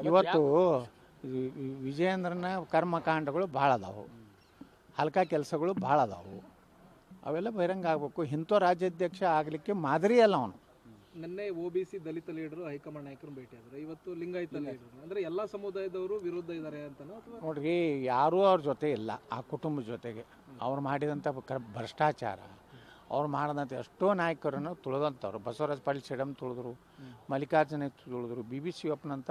ಇವತ್ತು ವಿಜಯೇಂದ್ರನ ಕರ್ಮಕಾಂಡಗಳು ಭಾಳ ಅದಾವು, ಹಲ್ಕ ಕೆಲಸಗಳು ಭಾಳ ಅದಾವು, ಅವೆಲ್ಲ ಬಹಿರಂಗ ಆಗಬೇಕು. ಇಂಥ ರಾಜ್ಯಾಧ್ಯಕ್ಷ ಆಗಲಿಕ್ಕೆ ಮಾದರಿ ಅಲ್ಲ ಅವನು. ನಿನ್ನೆ OBC ದಲಿತ ಲೀಡರು ಹೈಕಮಾಂಡ್ ನಾಯಕರು ಭೇಟಿ ಆದ್ರು, ಇವತ್ತು ಲಿಂಗಾಯತ ಲೀಡರು, ಅಂದ್ರೆ ಎಲ್ಲ ಸಮುದಾಯದವರು ವಿರುದ್ಧ ಇದ್ದಾರೆ ಅಂತ. ನೋಡ್ರಿ, ಯಾರೂ ಅವ್ರ ಜೊತೆ ಇಲ್ಲ. ಆ ಕುಟುಂಬದ ಜೊತೆಗೆ ಅವ್ರು ಮಾಡಿದಂಥ ಭ್ರಷ್ಟಾಚಾರ, ಅವ್ರು ಮಾಡಿದಂಥ ಎಷ್ಟೋ ನಾಯಕರನ್ನು ತುಳಿದಂಥವ್ರು. ಬಸವರಾಜ ಪಾಟೀಲ್ ಸೇಡಮ್ ತುಳಿದ್ರು, ಮಲ್ಲಿಕಾರ್ಜುನ ತುಳಿದ್ರು, BBC ಅಪ್ಪನಂಥ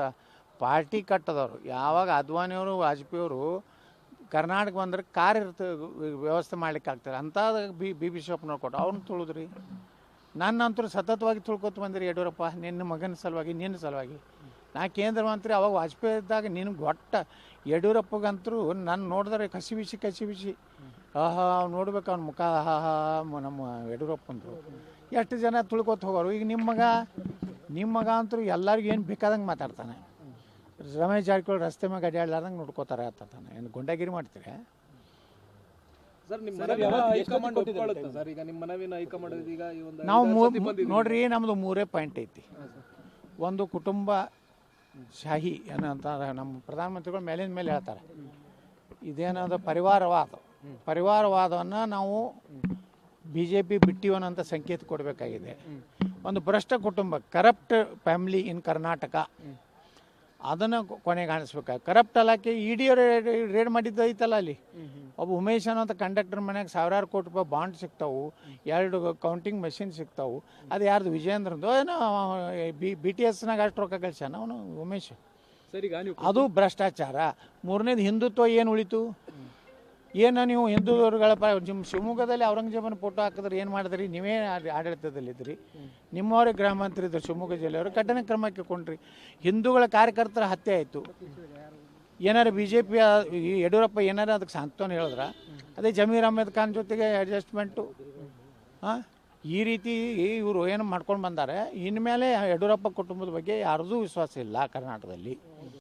ಪಾರ್ಟಿ ಕಟ್ಟದವರು. ಯಾವಾಗ ಅದ್ವಾನಿಯವರು ವಾಜಪೇಯಿಯವರು ಕರ್ನಾಟಕ ಬಂದ್ರೆ ಕಾರ್ ವ್ಯವಸ್ಥೆ ಮಾಡ್ಲಿಕ್ಕೆ ಆಗ್ತಾರೆ ಅಂತ BBC ಅಪ್ಪನವ್ರು ಕೊಟ್ಟು ಅವ್ರನ್ನ ತುಳಿದ್ರಿ. ನನ್ನಂತರೂ ಸತತವಾಗಿ ತುಳ್ಕೊತ ಬಂದಿರಿ ಯಡಿಯೂರಪ್ಪ, ನಿನ್ನ ಮಗನ ಸಲುವಾಗಿ, ನಿನ್ನ ಸಲುವಾಗಿ. ನಾ ಕೇಂದ್ರ ಮಂತ್ರಿ ಅವಾಗ ವಾಜಪೇಯಿ ಇದ್ದಾಗ ನಿನಗೆ ಒಟ್ಟ ಯಡಿಯೂರಪ್ಪಗಂತರೂ ನನ್ನ ನೋಡಿದ್ರೆ ಕಸಿ ಬಿಸಿ ಆಹಾ ನೋಡ್ಬೇಕು ಅವ್ನ ಮುಖ, ಆಹಾ ನಮ್ಮ ಯಡಿಯೂರಪ್ಪಂದ್ರು. ಎಷ್ಟು ಜನ ತುಳ್ಕೊತ ಹೋಗೋರು. ಈಗ ನಿಮ್ಮ ಮಗ ಅಂತೂ ಎಲ್ಲರಿಗೂ ಏನು ಬೇಕಾದಂಗೆ ಮಾತಾಡ್ತಾನೆ. ರಮೇಶ್ ಜಾರಕಿಹೊಳಿ ರಸ್ತೆ ಮ್ಯಾಗ ಅಡ್ಯಾಡ್ಲಾರ್ದಂಗೆ ನೋಡ್ಕೋತಾರೆ ಅಂತಾನೆ. ಏನು ಗುಂಡಾಗಿರಿ ಮಾಡ್ತೀರಿ? ನಾವು ನೋಡ್ರಿ, ನಮ್ಮದು 3 ಪಾಯಿಂಟ್ ಐತಿ. ಒಂದು ಕುಟುಂಬ ಶಾಹಿ ಏನಂತ ನಮ್ಮ ಪ್ರಧಾನಮಂತ್ರಿಗಳು ಮೇಲಿನ ಮೇಲೆ ಹೇಳ್ತಾರೆ. ಇದೇನದ ಪರಿವಾರವಾದವನ್ನು ನಾವು BJP ಬಿಟ್ಟಿವನಂತ ಸಂಕೇತ ಕೊಡಬೇಕಾಗಿದೆ. ಒಂದು ಭ್ರಷ್ಟ ಕುಟುಂಬ, ಕರಪ್ಟ್ ಫ್ಯಾಮಿಲಿ ಇನ್ ಕರ್ನಾಟಕ, ಅದನ್ನು ಕೊನೆಗೆ ಕಾಣಿಸ್ಬೇಕು. ಕರಪ್ಟ್ ಅಲಾಖೆ ED ರೇಡ್ ಮಾಡಿದ್ದು ಐತಲ್ಲ, ಅಲ್ಲಿ ಒಬ್ಬ ಉಮೇಶ್ ಅನ್ನೋಂಥ ಕಂಡಕ್ಟರ್ ಮನೆಯಾಗ ಸಾವಿರಾರು ಕೋಟಿ ರೂಪಾಯಿ ಬಾಂಡ್ ಸಿಗ್ತಾವು, 2 ಕೌಂಟಿಂಗ್ ಮಷಿನ್ ಸಿಗ್ತಾವು. ಅದು ಯಾರ್ದು? ವಿಜಯೇಂದ್ರದ್ದು ಏನೋ BTSನಾಗ ಅಷ್ಟು ರೊಕ್ಕ ಕಳ್ಸ್ಯಾನ ಅವನು ಉಮೇಶ್. ಅದು ಭ್ರಷ್ಟಾಚಾರ. 3ನೇದು ಹಿಂದುತ್ವ. ಏನು ಉಳಿತು? ಏನು ನೀವು ಹಿಂದೂಗಳ ನಿಮ್ಮ ಶಿವಮೊಗ್ಗದಲ್ಲಿ ಔರಂಗಜೇಬನ ಫೋಟೋ ಹಾಕಿದ್ರೆ ಏನು ಮಾಡಿದ್ರಿ? ನೀವೇ ಆಡಳಿತದಲ್ಲಿದ್ದಿರಿ, ನಿಮ್ಮವರೇ ಗೃಹ ಮಂತ್ರಿ ಇದ್ದರು ಶಿವಮೊಗ್ಗ ಜಿಲ್ಲೆಯವರು, ಕಠಿಣ ಕ್ರಮಕ್ಕೆ ಕೊಂಡ್ರಿ. ಹಿಂದೂಗಳ ಕಾರ್ಯಕರ್ತರ ಹತ್ಯೆ ಆಯಿತು. ಏನಾರು BJP ಯಡಿಯೂರಪ್ಪ ಏನಾರು ಅದಕ್ಕೆ ಸಾಂತ್ವನ ಹೇಳಿದ್ರ? ಅದೇ ಜಮೀರ್ ಅಹ್ಮದ್ ಖಾನ್ ಜೊತೆಗೆ ಅಡ್ಜಸ್ಟ್ಮೆಂಟು. ಈ ರೀತಿ ಇವರು ಏನು ಮಾಡ್ಕೊಂಡು ಬಂದಾರೆ. ಇನ್ಮೇಲೆ ಯಡಿಯೂರಪ್ಪ ಕುಟುಂಬದ ಬಗ್ಗೆ ಯಾರ್ದೂ ವಿಶ್ವಾಸ ಇಲ್ಲ ಕರ್ನಾಟಕದಲ್ಲಿ.